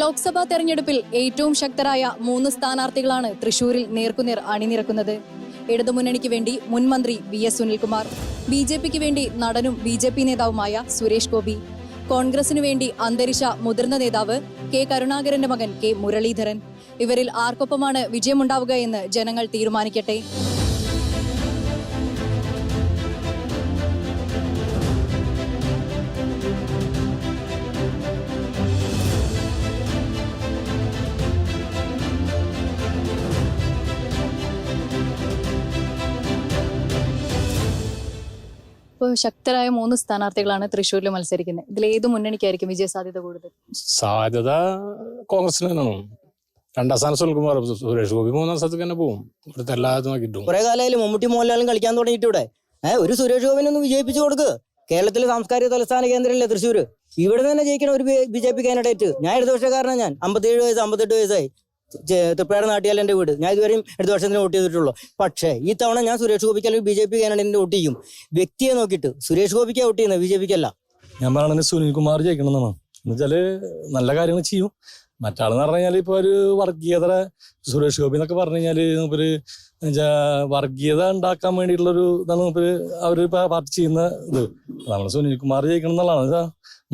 ലോക്സഭാ തെരഞ്ഞെടുപ്പിൽ ഏറ്റവും ശക്തരായ 3 സ്ഥാനാർത്ഥികളാണ് തൃശൂരിൽ നേർക്കുനേർ അണിനിരക്കുന്നത്. ഇടതുമുന്നണിക്ക് വേണ്ടി മുൻ മന്ത്രി VS സുനിൽകുമാർ, BJPക്ക് വേണ്ടി നടനും BJP നേതാവുമായ സുരേഷ് ഗോപി, കോൺഗ്രസിനു വേണ്ടി അന്തരിച്ച മുതിർന്ന നേതാവ് K കരുണാകരന്റെ മകൻ K മുരളീധരൻ. ഇവരിൽ ആർക്കൊപ്പമാണ് വിജയമുണ്ടാവുക എന്ന് ജനങ്ങൾ തീരുമാനിക്കട്ടെ. ശക്തരായ 3 സ്ഥാനാർത്ഥികളാണ് തൃശ്ശൂരിൽ മത്സരിക്കുന്നത്. ഇതിൽ ഏത് മുന്നണിക്കായിരിക്കും വിജയ സാധ്യത കൂടുതൽ? സാധ്യത കോൺഗ്രസിന് തന്നെയാണ്. 2ാം സ്ഥാനം സുനിൽകുമാർ, സുരേഷ് ഗോപി 3ാം സ്ഥാനത്തേക്ക് തന്നെ പോകും. ഇവിടുത്തെ എല്ലാതും നോക്കിയിട്ടും കുറെ കാലമായാലും മമ്മൂട്ടി മോഹൻലാലും കളിക്കാൻ തുടങ്ങിയിട്ട് ഇവിടെ ഒരു സുരേഷ് ഗോപിനെ ഒന്ന് വിജയിപ്പിച്ചു കൊടുക്ക്. കേരളത്തിലെ സാംസ്കാരിക തലസ്ഥാന കേന്ദ്രമല്ലേ തൃശ്ശൂർ. ഇവിടെ തന്നെ ജയിക്കണ ഒരു BJP കാൻഡിഡേറ്റ്. ഞാൻ ഇടതുപക്ഷക്കാരനാണ്. ഞാൻ 57 വയസ്സ് 58 വയസ്സായി. തൃപ്പയാട് നാട്ടിയാൽ എൻ്റെ വീട്. ഞാൻ ഇതുവരെയും ഇടതുപക്ഷത്തിന് വോട്ട് ചെയ്തിട്ടുള്ളൂ. പക്ഷേ ഈ തവണ ഞാൻ സുരേഷ് ഗോപിക്ക് അല്ലെങ്കിൽ BJP കാൻഡിഡേറ്റിന്റെ വോട്ട് ചെയ്യും. വ്യക്തിയെ നോക്കിയിട്ട് സുരേഷ് ഗോപിക്ക് വോട്ട് ചെയ്യുന്നത്, BJPക്കല്ല. ഞാൻ പറയുന്നത് സുനിൽകുമാർ ജയിക്കണം എന്നാണ്. എന്നുവെച്ചാല് നല്ല കാര്യങ്ങൾ ചെയ്യും. മറ്റാളെന്ന് പറഞ്ഞു കഴിഞ്ഞാൽ ഇപ്പൊ ഒരു വർഗീയത, സുരേഷ് ഗോപി എന്നൊക്കെ പറഞ്ഞു കഴിഞ്ഞാല് ഒരു വർഗീയത ഉണ്ടാക്കാൻ വേണ്ടിയിട്ടുള്ളൊരു ഇതാണ് അവര് പാർട്ടി ചെയ്യുന്ന ഇത്. നമ്മൾ സുനിൽകുമാർ ജയിക്കണം എന്നുള്ളതാണ്.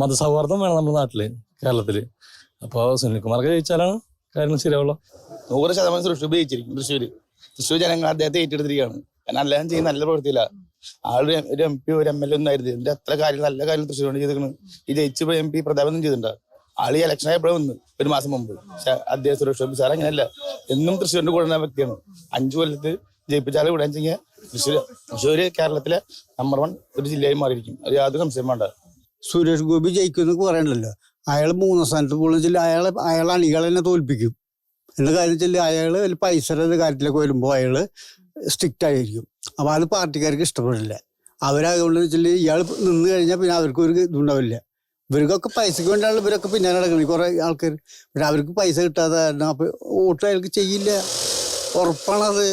മതസൗഹാർദ്ദം വേണം നമ്മുടെ നാട്ടില്, കേരളത്തില്. അപ്പൊ സുനിൽകുമാർക്ക് ജയിച്ചാലാണ് കാര്യങ്ങൾ ശരിയാവുള്ളൂ. 100% സുരേഷ് ഗോപി ജയിച്ചിരിക്കും. തൃശ്ശൂർ ജനങ്ങൾ അദ്ദേഹത്തെ ഏറ്റെടുത്തിരിക്കുകയാണ്. കാരണം അദ്ദേഹം ചെയ്യുന്ന നല്ല പ്രവൃത്തിയില്ല. ആളൊരു MP, ഒരു MLA ഒന്നും ആയിരുന്നു. ഇതിന്റെ അത്ര കാര്യം, നല്ല കാര്യം തൃശ്ശൂർ ചെയ്തിരിക്കണം. ഈ ജയിച്ച MP പ്രതാപൊന്നും ചെയ്തിട്ടുണ്ട്. ആള് ഈ ഇലക്ഷൻ ആയപ്പോഴും വന്ന് 1 മാസം മുമ്പ്. പക്ഷെ അദ്ദേഹം സുരേഷ് ഗോപി സാർ അങ്ങനെയല്ല. എന്നും തൃശ്ശൂരിന്റെ കൂടെ വ്യക്തിയാണ്. 5 കൊല്ലത്ത് ജയിപ്പിച്ചാൽ വിടാൻ വെച്ചാൽ തൃശ്ശൂര് കേരളത്തിലെ നമ്പർ 1 ഒരു ജില്ലയായി മാറിയിരിക്കും. അത് യാതൊരു സംശയം വേണ്ട. സുരേഷ് ഗോപി ജയിക്കുമെന്ന് പറയണല്ലോ. അയാൾ 3ാം സ്ഥാനത്ത് പോകുന്ന അയാൾ അണികൾ തന്നെ തോൽപ്പിക്കും. എന്ന കാര്യം വെച്ചാൽ അയാൾ പൈസയുടെ കാര്യത്തിലൊക്കെ വരുമ്പോൾ അയാൾ സ്ട്രിക്റ്റ് ആയിരിക്കും. അപ്പോൾ അത് പാർട്ടിക്കാർക്ക് ഇഷ്ടപ്പെടില്ല. അവരാകൊണ്ട് വെച്ചാൽ ഇയാൾ നിന്ന് കഴിഞ്ഞാൽ പിന്നെ അവർക്കൊരു ഇതുണ്ടാവില്ല. ഇവർക്കൊക്കെ പൈസക്ക് വേണ്ടിയാണ് ഇവരൊക്കെ പിന്നാലെ നടക്കുന്നത് കുറേ ആൾക്കാർ. പക്ഷെ അവർക്ക് പൈസ കിട്ടാതെ കാരണം അപ്പോൾ വോട്ട് അയാൾക്ക് ചെയ്യില്ല. ഉറപ്പാണത്.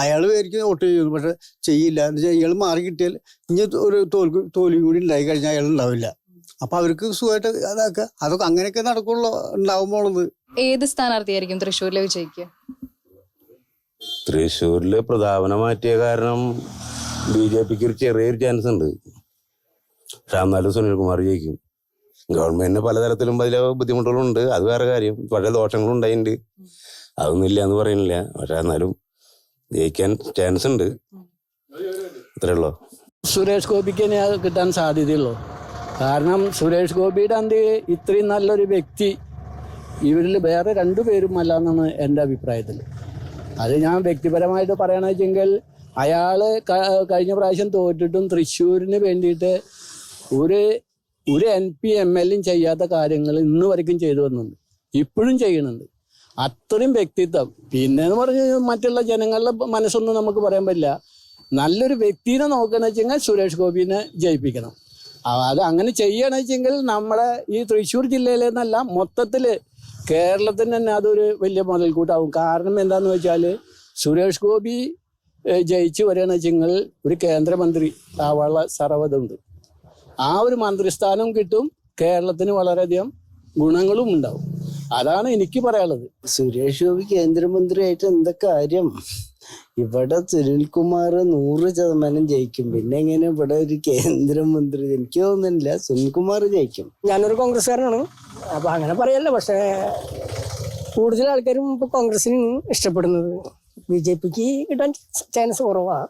അയാൾ പേർക്ക് വോട്ട് ചെയ്യുന്നു, പക്ഷെ ചെയ്യില്ല. എന്ന് വെച്ചാൽ ഇയാൾ മാറി കിട്ടിയാൽ ഇനി ഒരു തോൽവിയും കൂടി ഉണ്ടായി കഴിഞ്ഞാൽ അയാൾ ഉണ്ടാവില്ല. അപ്പൊ അവർക്ക് സുഖമായിട്ട് അതൊക്കെ അങ്ങനെയൊക്കെ നടക്കുള്ളൂ ഉണ്ടാവുമ്പോളത്. ഏത് സ്ഥാനാർത്ഥിയായിരിക്കും തൃശ്ശൂരിൽ വിജയിക്കുക? തൃശ്ശൂരില് പ്രതാപനെ മാറ്റിയ കാരണം BJPക്ക് ഒരു ചെറിയൊരു ചാൻസ് ഉണ്ട്. പക്ഷെ എന്നാലും സുനിൽകുമാർ ജയിക്കും. ഗവൺമെന്റിന് പലതരത്തിലും അതിലെ ബുദ്ധിമുട്ടുകളുണ്ട്, അത് വേറെ കാര്യം. പക്ഷേ ദോഷങ്ങളും ഉണ്ടായിട്ടുണ്ട്, അതൊന്നും ഇല്ല എന്ന് പറയുന്നില്ല. പക്ഷെ എന്നാലും ജയിക്കാൻ ചാൻസ് ഉണ്ട്. അത്രേ ഉള്ളൂ. സുരേഷ് ഗോപിക്ക് തന്നെ കിട്ടാൻ സാധ്യതയുള്ളൂ. കാരണം സുരേഷ് ഗോപിയുടെ ഇത്രയും നല്ലൊരു വ്യക്തി ഇവരിൽ വേറെ 2 പേരും അല്ല എന്നാണ് എൻ്റെ അഭിപ്രായത്തിൽ. അത് ഞാൻ വ്യക്തിപരമായിട്ട് പറയണമെന്ന് വെച്ചെങ്കിൽ അയാൾ കഴിഞ്ഞ പ്രാവശ്യം തോറ്റിട്ടും തൃശ്ശൂരിന് വേണ്ടിയിട്ട് ഒരു MP MLA ചെയ്യാത്ത കാര്യങ്ങൾ ഇന്ന് വரைക്കും ചെയ്തു വന്നുണ്ട്, ഇപ്പോഴും ചെയ്യുന്നുണ്ട്. അത്രയും വ്യക്തിത്വം. പിന്നെന്ന് പറഞ്ഞ് മറ്റുള്ള ജനങ്ങളുടെ മനസ്സൊന്നും നമുക്ക് പറയാൻ പറ്റില്ല. നല്ലൊരു വ്യക്തിനെ നോക്കുകയെന്ന് വെച്ചെങ്കിൽ സുരേഷ് ഗോപിനെ ജയിപ്പിക്കണം. അത് അങ്ങനെ ചെയ്യണമെന്ന് വെച്ചെങ്കിൽ നമ്മുടെ ഈ തൃശ്ശൂർ ജില്ലയിലെന്നല്ല, മൊത്തത്തിൽ കേരളത്തിന് തന്നെ അതൊരു വലിയ മുതൽക്കൂട്ടാവും. കാരണം എന്താണെന്ന് വെച്ചാൽ സുരേഷ് ഗോപി ജയിച്ചു വരികയെന്ന് വെച്ചെങ്കിൽ ഒരു കേന്ദ്രമന്ത്രി ആവാനുള്ള സർവ്വതുണ്ട്. ആ ഒരു മന്ത്രിസ്ഥാനം കിട്ടും. കേരളത്തിന് വളരെയധികം ഗുണങ്ങളും ഉണ്ടാവും. അതാണ് എനിക്ക് പറയാനുള്ളത്. സുരേഷ് ഗോപി കേന്ദ്രമന്ത്രിയായിട്ട് എന്താ കാര്യം? ഇവിടെ സുനിൽകുമാർ 100% ജയിക്കും. പിന്നെ എങ്ങനെ ഇവിടെ ഒരു കേന്ദ്രമന്ത്രി? എനിക്ക് തോന്നുന്നില്ല. സുനിൽകുമാർ ജയിക്കും. ഞാനൊരു കോൺഗ്രസ്സുകാരനാണ്. അപ്പൊ അങ്ങനെ പറയല്ല. പക്ഷെ കൂടുതൽ ആൾക്കാരും ഇപ്പൊ കോൺഗ്രസിന് ഇഷ്ടപ്പെടുന്നത്. BJPക്ക് കിട്ടാൻ ചാൻസ് കുറവാണ്.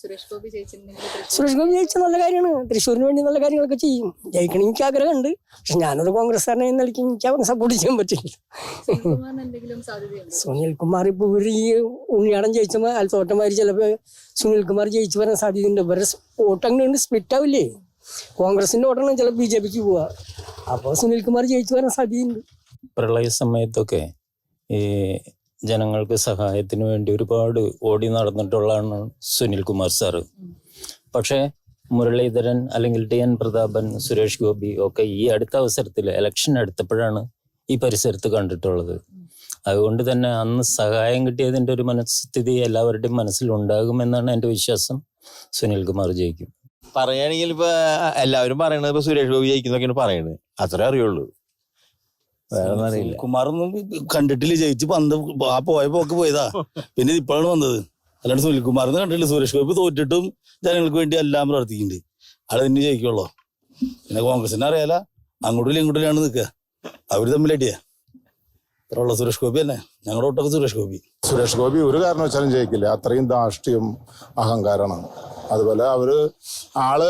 സുരേഷ് ഗോപി ജയിച്ച നല്ല കാര്യമാണ്. തൃശ്ശൂരിന് വേണ്ടി നല്ല കാര്യങ്ങളൊക്കെ ചെയ്യും. ജയിക്കണം എനിക്ക് ആഗ്രഹമുണ്ട്. പക്ഷെ ഞാനൊരു കോൺഗ്രസ്സുകാരനെ നിലയ്ക്ക് എനിക്ക് അവനെ സപ്പോർട്ട് ചെയ്യാൻ പറ്റില്ല. സുനിൽകുമാർ ഇപ്പൊ ഇവർ ഈ ഉണ്ണിയാടൻ ജയിച്ചപ്പോൾ തോട്ടന്മാര് ചിലപ്പോ സുനിൽകുമാർ ജയിച്ചു വരാൻ സാധ്യതയുണ്ട്. ഇവരെ വോട്ട് അങ്ങനെ സ്പ്ലിറ്റ് ആവില്ലേ? കോൺഗ്രസിന്റെ വോട്ടാണ് ചിലപ്പോൾ BJPക്ക് പോവുക. അപ്പോൾ സുനിൽകുമാർ ജയിച്ചു വരാൻ സാധ്യതയുണ്ട്. പ്രളയ സമയത്തൊക്കെ ഈ ജനങ്ങൾക്ക് സഹായത്തിന് വേണ്ടി ഒരുപാട് ഓടി നടന്നിട്ടുള്ളതാണ് സുനിൽകുമാർ സാറ്. പക്ഷേ മുരളീധരൻ അല്ലെങ്കിൽ TN പ്രതാപൻ, സുരേഷ് ഗോപി ഒക്കെ ഈ അടുത്ത അവസരത്തിൽ ഇലക്ഷൻ എടുത്തപ്പോഴാണ് ഈ പരിസരത്ത് കണ്ടിട്ടുള്ളത്. അതുകൊണ്ട് തന്നെ അന്ന് സഹായം കിട്ടിയതിൻ്റെ ഒരു മനസ്ഥിതി എല്ലാവരുടെയും മനസ്സിലുണ്ടാകുമെന്നാണ് എൻ്റെ വിശ്വാസം. സുനിൽകുമാർ ജയിക്കും. പറയുകയാണെങ്കിൽ ഇപ്പൊ എല്ലാവരും പറയണത് ഇപ്പൊ സുരേഷ് ഗോപി ജയിക്കുന്നൊക്കെയാണ് പറയണത്. അത്രേ അറിയുള്ളൂ. അറിയില്ല. കുമാറൊന്നും കണ്ടിട്ടില്ല, ജയിച്ച് പന്ത് ആ പോയ പോക്ക് പോയതാ, പിന്നെ ഇപ്പോഴാണ് വന്നത്. അല്ലാണ്ട് സുനിൽകുമാറിന് കണ്ടിട്ടില്ല. സുരേഷ് ഗോപി തോറ്റിട്ടും ജനങ്ങൾക്ക് വേണ്ടി എല്ലാം പ്രവർത്തിക്കുന്നുണ്ട്. ആള് തന്നെ ജയിക്കുള്ളൂ. പിന്നെ കോൺഗ്രസിനെ അറിയാല, അങ്ങോട്ടില്ല ഇങ്ങോട്ടില്ലാണ് നിൽക്കുക, അവര് തമ്മിലടിയാ. ഇത്രയുള്ള സുരേഷ് ഗോപി തന്നെ, ഞങ്ങളുടെ ഒട്ടൊക്കെ സുരേഷ് ഗോപി. സുരേഷ് ഗോപി ഒരു കാരണവശാലും ജയിക്കില്ല. അത്രയും ധാർഷ്ട്യം, അഹങ്കാരമാണ്. അതുപോലെ ആള്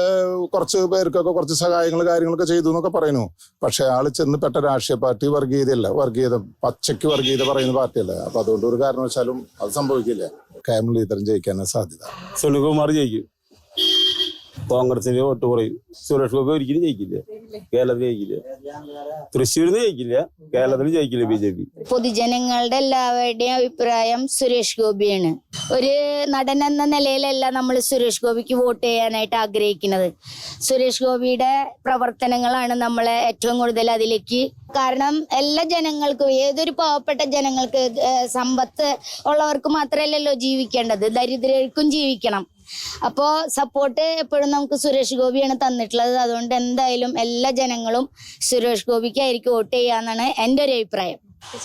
കുറച്ച് പേർക്കൊക്കെ കുറച്ച് സഹായങ്ങൾ കാര്യങ്ങളൊക്കെ ചെയ്തു എന്നൊക്കെ പറയുന്നു. പക്ഷെ ആള് ചെന്ന് പെട്ട രാഷ്ട്രീയ പാർട്ടി വർഗീയത പച്ചയ്ക്ക് വർഗീയത പറയുന്ന പാർട്ടിയല്ല. അപ്പൊ അതുകൊണ്ട് ഒരു കാരണവശാലും അത് സംഭവിക്കില്ല. കെ മുരളീധരൻ ജയിക്കാനാണ് സാധ്യത. സുനിൽകുമാർ ജയിക്കും. കോൺഗ്രസിന് വോട്ട് കുറയും. സുരേഷ് ഗോപി ഒരിക്കലും ജയിക്കില്ല, കേരളത്തിൽ ജയിക്കില്ല. തൃശ്ശൂരിൽ ജയിക്കില്ല, കേരളത്തിൽ ജയിക്കില്ല BJP. പൊതുജനങ്ങളുടെ എല്ലാവരുടെയും അഭിപ്രായം സുരേഷ് ഗോപിയാണ്. ഒരു നടൻ എന്ന നിലയിലല്ല നമ്മൾ സുരേഷ് ഗോപിക്ക് വോട്ട് ചെയ്യാനായിട്ട് ആഗ്രഹിക്കുന്നത്. സുരേഷ് ഗോപിയുടെ പ്രവർത്തനങ്ങളാണ് നമ്മളെ ഏറ്റവും കൂടുതൽ അതിലേക്ക്. കാരണം എല്ലാ ജനങ്ങൾക്കും, ഏതൊരു പാവപ്പെട്ട ജനങ്ങൾക്ക്, സമ്പത്ത് ഉള്ളവർക്ക് മാത്രമല്ലല്ലോ ജീവിക്കേണ്ടത്, ദരിദ്രർക്കും ജീവിക്കണം. അപ്പോൾ സപ്പോർട്ട് എപ്പോഴും നമുക്ക് സുരേഷ് ഗോപിയാണ് തന്നിട്ടുള്ളത്. അതുകൊണ്ട് എന്തായാലും എല്ലാ ജനങ്ങളും സുരേഷ് ഗോപിക്കായിരിക്കും വോട്ട് ചെയ്യാന്നാണ് എൻ്റെ ഒരു അഭിപ്രായം.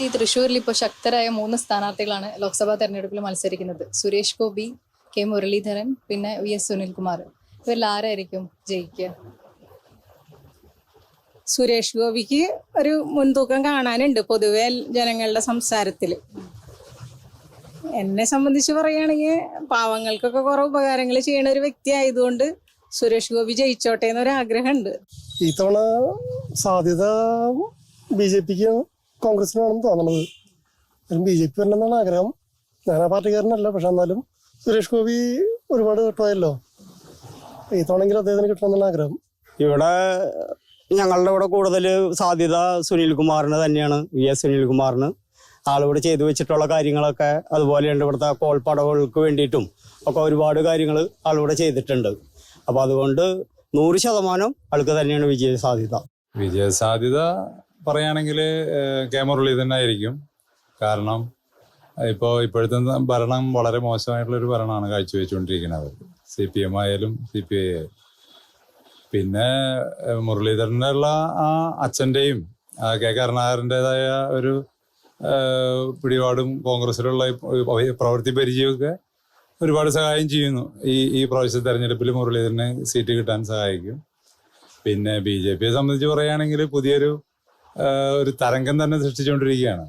ഈ തൃശ്ശൂരിൽ ഇപ്പോൾ ശക്തരായ 3 സ്ഥാനാർത്ഥികളാണ് ലോക്സഭാ തെരഞ്ഞെടുപ്പിൽ മത്സരിക്കുന്നത്. സുരേഷ് ഗോപി, കെ മുരളീധരൻ, പിന്നെ VS സുനിൽകുമാർ. ഇവരിൽ ആരായിരിക്കും ജയിക്കുക? സുരേഷ് ഗോപിക്ക് ഒരു മുൻതൂക്കം കാണാനുണ്ട് പൊതുവെ ജനങ്ങളുടെ സംസാരത്തിൽ. എന്നെ സംബന്ധിച്ച് പറയുകയാണെങ്കിൽ പാവങ്ങൾക്കൊക്കെ കുറെ ഉപകാരങ്ങൾ ചെയ്യുന്ന ഒരു വ്യക്തി ആയതുകൊണ്ട് സുരേഷ് ഗോപി ജയിച്ചോട്ടെ എന്നൊരാഗ്രഹമുണ്ട്. ഈ തവണ സാധ്യത BJPക്ക് കോൺഗ്രസിനാണെന്ന് തോന്നുന്നത്. BJP വരണമെന്നാണ് ആഗ്രഹം. ഞാൻ ആ പാർട്ടിക്കാരനല്ല, പക്ഷെ എന്നാലും സുരേഷ് ഗോപി ഒരുപാട് കിട്ടുമല്ലോ. ഈ തവണെങ്കിലും അദ്ദേഹത്തിന് കിട്ടണമെന്നാണ് ആഗ്രഹം. ഇവിടെ ഞങ്ങളുടെ ഇവിടെ കൂടുതൽ സാധ്യത സുനിൽകുമാറിന് തന്നെയാണ്. VS സുനിൽകുമാറിന്. ആളിവിടെ ചെയ്തു വെച്ചിട്ടുള്ള കാര്യങ്ങളൊക്കെ അതുപോലെയുണ്ട്. ഇവിടുത്തെ കോൾപ്പടവുകൾക്ക് വേണ്ടിയിട്ടും ഒക്കെ ഒരുപാട് കാര്യങ്ങൾ ആളിവിടെ ചെയ്തിട്ടുണ്ട്. അപ്പോൾ അതുകൊണ്ട് 100% ആൾക്ക് തന്നെയാണ് വിജയസാധ്യത. പറയുകയാണെങ്കിൽ കെ മുരളീധരനായിരിക്കും. കാരണം ഇപ്പോഴത്തെ ഭരണം വളരെ മോശമായിട്ടുള്ളൊരു ഭരണമാണ് കാഴ്ചവെച്ചുകൊണ്ടിരിക്കുന്നത്. CPM ആയാലും CPI ആയാലും. പിന്നെ മുരളീധരനുള്ള ആ അച്ഛൻ്റെയും കെ കരുണാകരൻ്റെതായ ഒരു പിടിപാടും കോൺഗ്രസിലുള്ള പ്രവൃത്തി പരിചയമൊക്കെ ഒരുപാട് സഹായം ചെയ്യുന്നു. ഈ പ്രാവശ്യത്തെ തെരഞ്ഞെടുപ്പിൽ മുരളീധരന് സീറ്റ് കിട്ടാൻ സഹായിക്കും. പിന്നെ BJPയെ സംബന്ധിച്ച് പറയുകയാണെങ്കിൽ പുതിയൊരു ഒരു തരംഗം തന്നെ സൃഷ്ടിച്ചുകൊണ്ടിരിക്കുകയാണ്.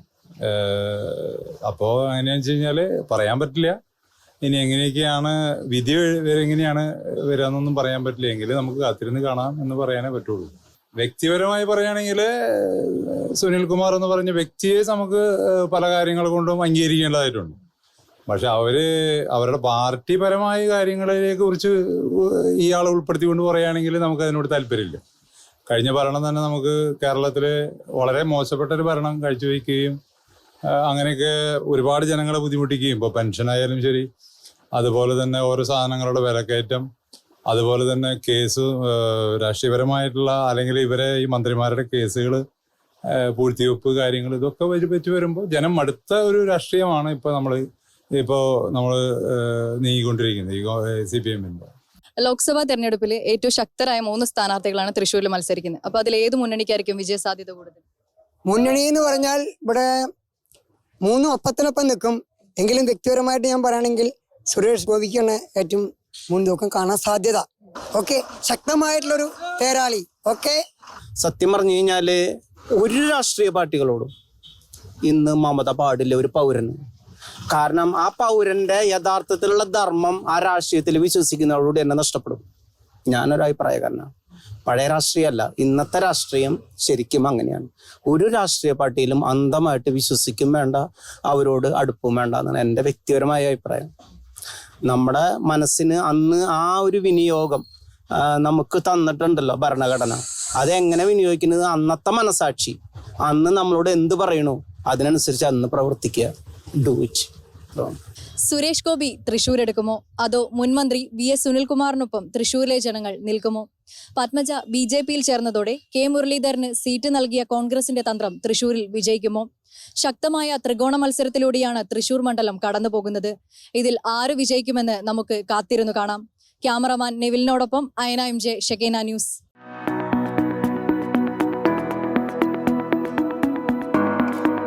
അപ്പോൾ എങ്ങനെയാണെന്ന് വെച്ച് കഴിഞ്ഞാൽ പറയാൻ പറ്റില്ല. ഇനി എങ്ങനെയൊക്കെയാണ് വിധി എങ്ങനെയാണ് വരാമെന്നൊന്നും പറയാൻ പറ്റില്ല. എങ്കിലും നമുക്ക് കാത്തിരുന്ന് കാണാം എന്ന് പറയാനേ പറ്റുള്ളൂ. വ്യക്തിപരമായി പറയുകയാണെങ്കിൽ സുനിൽകുമാർ എന്ന് പറഞ്ഞ വ്യക്തിയെ നമുക്ക് പല കാര്യങ്ങൾ കൊണ്ടും അംഗീകരിക്കേണ്ടതായിട്ടുണ്ട്. പക്ഷെ അവരുടെ പാർട്ടിപരമായ കാര്യങ്ങളെ കുറിച്ച് ഇയാളെ ഉൾപ്പെടുത്തിക്കൊണ്ട് പറയുകയാണെങ്കിൽ നമുക്ക് അതിനോട് താല്പര്യമില്ല. കഴിഞ്ഞ ഭരണം തന്നെ നമുക്ക് കേരളത്തിൽ വളരെ മോശപ്പെട്ട ഒരു ഭരണം കാഴ്ചവെക്കുകയും അങ്ങനെയൊക്കെ ഒരുപാട് ജനങ്ങളെ ബുദ്ധിമുട്ടിക്കുകയും, ഇപ്പോൾ പെൻഷനായാലും ശരി, അതുപോലെ തന്നെ ഓരോ സാധനങ്ങളുടെ വിലക്കയറ്റം, അതുപോലെ തന്നെ കേസ് രാഷ്ട്രീയപരമായിട്ടുള്ള അല്ലെങ്കിൽ ഈ മന്ത്രിമാരുടെ കേസുകൾ, പൂഴ്ത്തിവെപ്പ് കാര്യങ്ങൾ, ഇതൊക്കെ വെച്ച് വരുമ്പോൾ ജനം മടുത്ത ഒരു രാഷ്ട്രീയമാണ് ഇപ്പോൾ നമ്മൾ നീങ്ങിക്കൊണ്ടിരിക്കുന്നത് ഈ CPM-ന്റെ. ലോക്സഭാ തെരഞ്ഞെടുപ്പിൽ ഏറ്റവും ശക്തരായ 3 സ്ഥാനാർത്ഥികളാണ് തൃശ്ശൂരിൽ മത്സരിക്കുന്നത്. അപ്പൊ അതിൽ ഏത് മുന്നണിക്കായിരിക്കും വിജയ സാധ്യത കൂടുതൽ? മുന്നണി എന്ന് പറഞ്ഞാൽ ഇവിടെ 3 ഒപ്പത്തിനൊപ്പം നിൽക്കും. എങ്കിലും വ്യക്തിപരമായിട്ട് ഞാൻ പറയുകയാണെങ്കിൽ സുരേഷ് ഗോപിക്കാണ് ഏറ്റവും മുൻതൂക്കം കാണാൻ സാധ്യത. ഓക്കെ, ശക്തമായിട്ടുള്ളൊരു തേരാളി. ഓക്കെ, സത്യം പറഞ്ഞു കഴിഞ്ഞാല് ഒരു രാഷ്ട്രീയ പാർട്ടികളോടും ഇന്ന് മമത പാടില്ല ഒരു പൗരന്. കാരണം ആ പൗരന്റെ യഥാർത്ഥത്തിലുള്ള ധർമ്മം ആ രാഷ്ട്രീയത്തിൽ വിശ്വസിക്കുന്നവരോട് എന്നെ നഷ്ടപ്പെടും. ഞാനൊരു അഭിപ്രായക്കാരനാണ്. പഴയ രാഷ്ട്രീയമല്ല, ഇന്നത്തെ രാഷ്ട്രീയം ശരിക്കും അങ്ങനെയാണ്. ഒരു രാഷ്ട്രീയ പാർട്ടിയിലും അന്ധമായിട്ട് വിശ്വസിക്കും വേണ്ട, അവരോട് അടുപ്പവും വേണ്ട എന്നാണ് എൻ്റെ വ്യക്തിപരമായ അഭിപ്രായം. നമ്മുടെ മനസ്സിന് അന്ന് ആ ഒരു വിനിയോഗം നമുക്ക് തന്നിട്ടുണ്ടല്ലോ ഭരണഘടന. അതെങ്ങനെ വിനിയോഗിക്കുന്നത്? അന്നത്തെ മനസാക്ഷി അന്ന് നമ്മളോട് എന്ത് പറയണു അതിനനുസരിച്ച് അന്ന് പ്രവർത്തിക്കുക. Do it. സുരേഷ് ഗോപി തൃശ്ശൂർ എടുക്കുമോ അതോ മുൻമന്ത്രി VS സുനിൽകുമാറിനൊപ്പം തൃശ്ശൂരിലെ ജനങ്ങൾ നിൽക്കുമോ? പത്മജ BJPയിൽ ചേർന്നതോടെ കെ മുരളീധരന് സീറ്റ് നൽകിയ കോൺഗ്രസിന്റെ തന്ത്രം തൃശ്ശൂരിൽ വിജയിക്കുമോ? ശക്തമായ ത്രികോണ മത്സരത്തിലൂടെയാണ് തൃശ്ശൂർ മണ്ഡലം കടന്നുപോകുന്നത്. ഇതിൽ ആര് വിജയിക്കുമെന്ന് നമുക്ക് കാത്തിരുന്നു കാണാം. ക്യാമറമാൻ നെവിലിനോടൊപ്പം Ayana MJ, Shekinah news. News